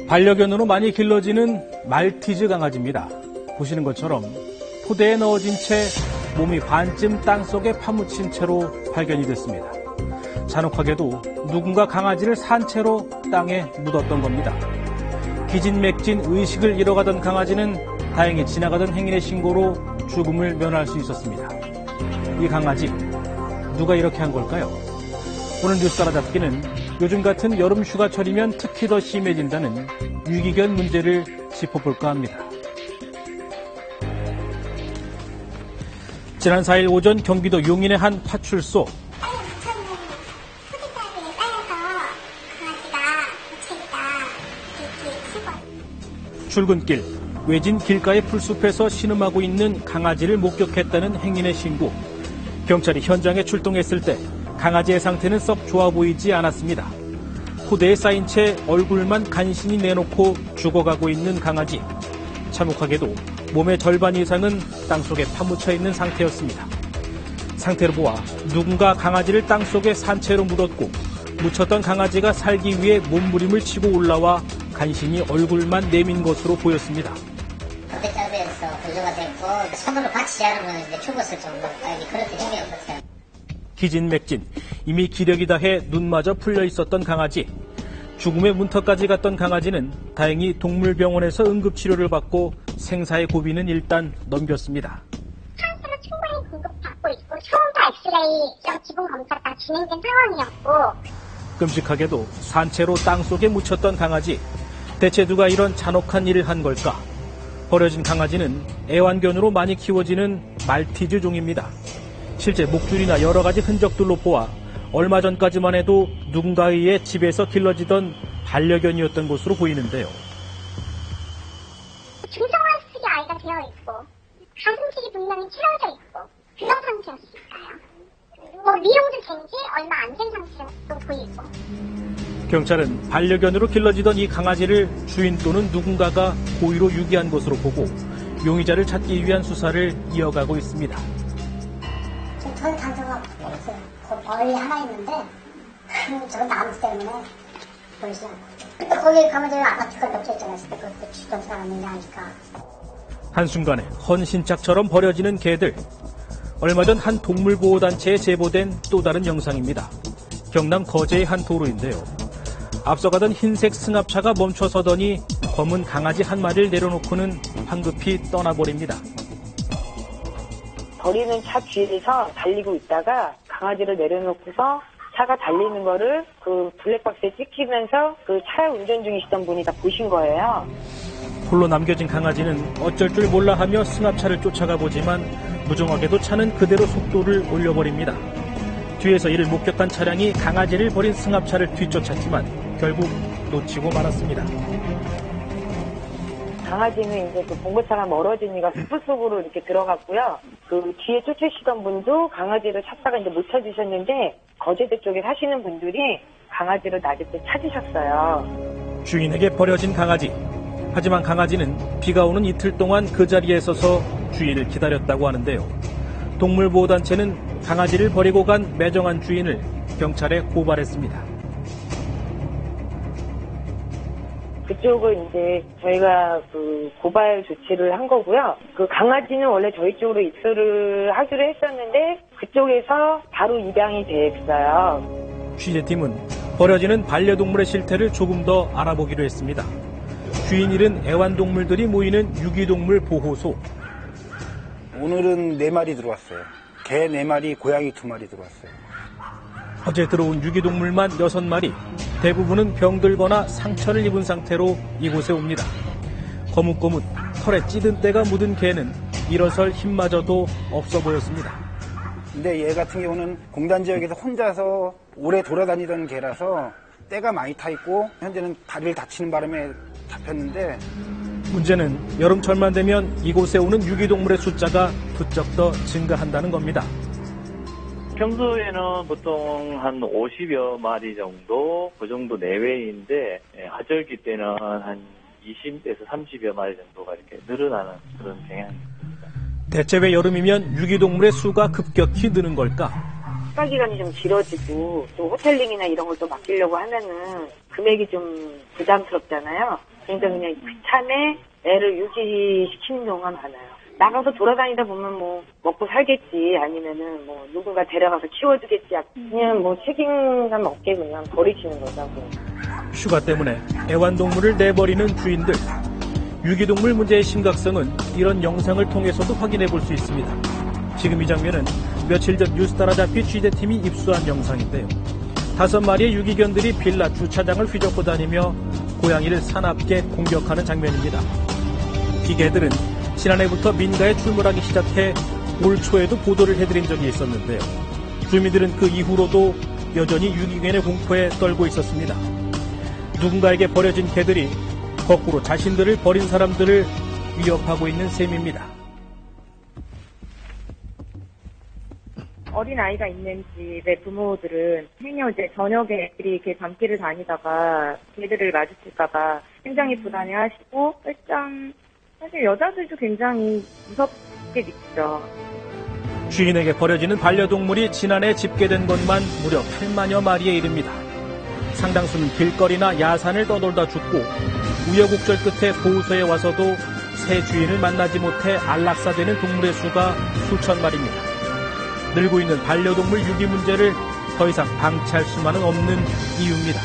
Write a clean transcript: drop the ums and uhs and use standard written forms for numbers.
반려견으로 많이 길러지는 말티즈 강아지입니다. 보시는 것처럼 포대에 넣어진 채 몸이 반쯤 땅속에 파묻힌 채로 발견이 됐습니다. 잔혹하게도 누군가 강아지를 산채로 땅에 묻었던 겁니다. 기진맥진 의식을 잃어가던 강아지는 다행히 지나가던 행인의 신고로 죽음을 면할 수 있었습니다. 이 강아지, 누가 이렇게 한 걸까요? 오늘 뉴스 알아잡기는 요즘 같은 여름 휴가철이면 특히 더 심해진다는 유기견 문제를 짚어볼까 합니다. 지난 4일 오전 경기도 용인의 한 파출소. 출근길, 외진 길가의 풀숲에서 신음하고 있는 강아지를 목격했다는 행인의 신고. 경찰이 현장에 출동했을 때 강아지의 상태는 썩 좋아 보이지 않았습니다. 포대에 쌓인 채 얼굴만 간신히 내놓고 죽어가고 있는 강아지. 참혹하게도 몸의 절반 이상은 땅속에 파묻혀 있는 상태였습니다. 상태를 보아 누군가 강아지를 땅속에 산채로 묻었고 묻혔던 강아지가 살기 위해 몸부림을 치고 올라와 간신히 얼굴만 내민 것으로 보였습니다. 어깨짝에서 구조가 됐고 손으로 같이 자르면 이제 죽었을 정도까지 그렇게 힘이 없었어요. 기진맥진, 이미 기력이 다해 눈마저 풀려 있었던 강아지. 죽음의 문턱까지 갔던 강아지는 다행히 동물병원에서 응급치료를 받고 생사의 고비는 일단 넘겼습니다. 상태는 충분히 공급받고 있고 초음파 엑스레이, 기본 검사 다 진행된 상황이었고. 끔찍하게도 산채로 땅속에 묻혔던 강아지. 대체 누가 이런 잔혹한 일을 한 걸까? 버려진 강아지는 애완견으로 많이 키워지는 말티즈 종입니다. 실제 목줄이나 여러 가지 흔적들로 보아 얼마 전까지만 해도 누군가에 의해 집에서 길러지던 반려견이었던 것으로 보이는데요. 중성화수술이 아이가 되어 있고 가슴줄이 분명히 찢어져 있고 그런 상태였으니까요. 미용도 된 지 얼마 안 된 상태로 보이고. 경찰은 반려견으로 길러지던 이 강아지를 주인 또는 누군가가 고의로 유기한 것으로 보고 용의자를 찾기 위한 수사를 이어가고 있습니다. 지금 저희 단서가 없어요. 멀리 하나 있는데 저 나무 때문에 보이지 않고. 거기 가면 저희 아파트가 몇 개 있잖아요. 그것도 주던 사람이 아니까. 한순간에 헌신짝처럼 버려지는 개들. 얼마 전 한 동물보호단체에 제보된 또 다른 영상입니다. 경남 거제의 한 도로인데요. 앞서가던 흰색 승합차가 멈춰서더니 검은 강아지 한 마리를 내려놓고는 황급히 떠나버립니다. 버리는 차 뒤에서 달리고 있다가 강아지를 내려놓고서 차가 달리는 거를 그 블랙박스에 찍히면서 그 차 운전 중이시던 분이 다 보신 거예요. 홀로 남겨진 강아지는 어쩔 줄 몰라 하며 승합차를 쫓아가 보지만 무정하게도 차는 그대로 속도를 올려버립니다. 뒤에서 이를 목격한 차량이 강아지를 버린 승합차를 뒤쫓았지만 결국 놓치고 말았습니다. 강아지는 이제 그 봉고차가 멀어지니까 숲 속으로 이렇게 들어갔고요. 그 뒤에 쫓으시던 분도 강아지를 찾다가 이제 못 찾으셨는데 거제도 쪽에 사시는 분들이 강아지를 낮에 때 찾으셨어요. 주인에게 버려진 강아지. 하지만 강아지는 비가 오는 이틀 동안 그 자리에 서서 주인을 기다렸다고 하는데요. 동물보호단체는 강아지를 버리고 간 매정한 주인을 경찰에 고발했습니다. 그쪽은 이제 저희가 그 고발 조치를 한 거고요. 그 강아지는 원래 저희 쪽으로 입소를 하기로 했었는데 그쪽에서 바로 입양이 됐어요. 취재팀은 버려지는 반려동물의 실태를 조금 더 알아보기로 했습니다. 주인 잃은 애완동물들이 모이는 유기동물 보호소. 오늘은 4마리 들어왔어요. 개 4마리, 고양이 2마리 들어왔어요. 어제 들어온 유기동물만 6마리. 대부분은 병들거나 상처를 입은 상태로 이곳에 옵니다. 거뭇거뭇 털에 찌든 때가 묻은 개는 일어설 힘마저도 없어 보였습니다. 근데 얘 같은 경우는 공단 지역에서 혼자서 오래 돌아다니던 개라서 때가 많이 타 있고 현재는 다리를 다치는 바람에 잡혔는데 문제는 여름철만 되면 이곳에 오는 유기동물의 숫자가 부쩍 더 증가한다는 겁니다. 평소에는 보통 한 50여 마리 정도, 그 정도 내외인데, 하절기 때는 한 20에서 30여 마리 정도가 이렇게 늘어나는 그런 경향입니다. 대체 왜 여름이면 유기동물의 수가 급격히 느는 걸까? 휴가기간이 좀 길어지고 또 호텔링이나 이런 걸 또 맡기려고 하면은 금액이 좀 부담스럽잖아요. 그러니까 그냥 그참에 애를 유기시키는 경우가 많아요. 나가서 돌아다니다 보면 뭐 먹고 살겠지, 아니면은 뭐 누군가 데려가서 키워주겠지, 그냥 뭐 책임감 없게 그냥 버리시는 거죠. 휴가 때문에 애완동물을 내버리는 주인들. 유기동물 문제의 심각성은 이런 영상을 통해서도 확인해 볼 수 있습니다. 지금 이 장면은 며칠 전 뉴스타라 잡히 취재팀이 입수한 영상인데요. 5마리의 유기견들이 빌라 주차장을 휘젓고 다니며 고양이를 사납게 공격하는 장면입니다. 이 개들은 지난해부터 민가에 출몰하기 시작해 올 초에도 보도를 해드린 적이 있었는데요. 주민들은 그 이후로도 여전히 유기견의 공포에 떨고 있었습니다. 누군가에게 버려진 개들이 거꾸로 자신들을 버린 사람들을 위협하고 있는 셈입니다. 어린아이가 있는 집의 부모들은 행여 이제 저녁에 애들이 이렇게 밤길을 다니다가 개들을 마주칠까봐 굉장히 불안해하시고, 일단 사실 여자들도 굉장히 무섭게 느끼죠. 주인에게 버려지는 반려동물이 지난해 집계된 것만 무려 8만여 마리에 이릅니다. 상당수는 길거리나 야산을 떠돌다 죽고 우여곡절 끝에 보호소에 와서도 새 주인을 만나지 못해 안락사되는 동물의 수가 수천 마리입니다. 늘고 있는 반려동물 유기 문제를 더 이상 방치할 수만은 없는 이유입니다.